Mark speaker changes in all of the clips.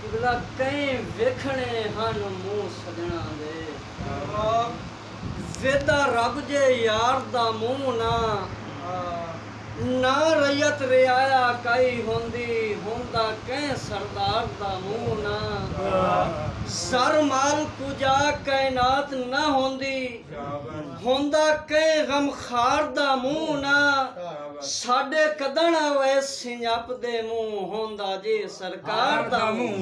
Speaker 1: किबला कई वेखने हन मुंह सजना दे वेदा रब जे यार दा मुंह ना रैयत रियाया कई होंदी होंदा कई सरदार दा मुंह ना सर माल कुजा कायनात ना होंदी होंदा कई गमखार दा मुंह ना साडे कदण वे सिंजप दे मुंह होंदा जी सरकार दा मुंह।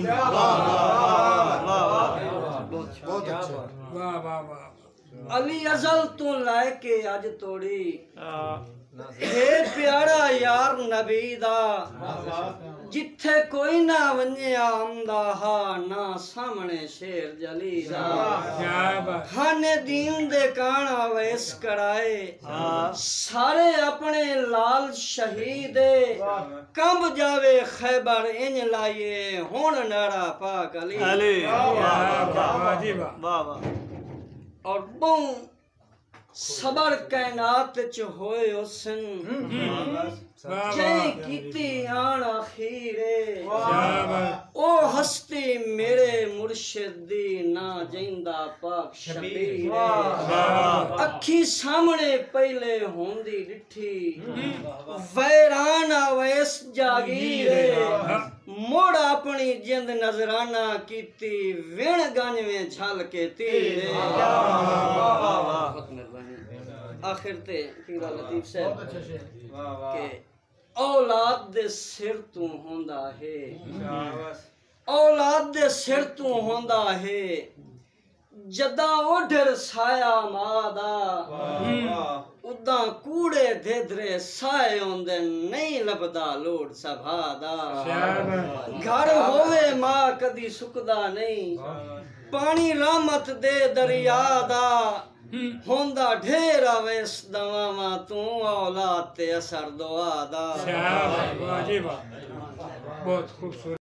Speaker 2: बहुत अच्छा। वाह वाह वाह।
Speaker 1: अली अजल तू लाके अज तोड़ी हे प्यारा यार नबी दा जिथे कोई ना वन्ने आंदा हा ना सामने शेर जली दा खाने दीन दे काना वैस कराए सारे अपने लाल शहीदे कंब जावे खैबर इंज लाइए हुन नारा पाक अली और बहु सबर कायनात च होए उसन जय कीती आन आखिरे ओ हस्ती मेरे मुर्शिद दी ना जिंदा पाक शबीर अखी सामने पहले होंदी डिठी वैरान वैस जागीरे मोड़ अपनी जिंद नजराना कीती विण गंज में झल के तीरे। आखिर ते पीरा लतीफ साहब के औलाद दे सिर तू होंदा है औलाद दे सिर तू होंदा है जदा ओढ़र साया मादा उदा कूड़े धेधरे साए होंदे नहीं लभदा लोड सभा दा घर होवे मां कदी सुकदा नहीं पानी रहमत दे दरिया दा होंदा ढेर अवेस दवावा तू औलाद ते असर दुआ दा।
Speaker 2: बहुत खूबसूरत।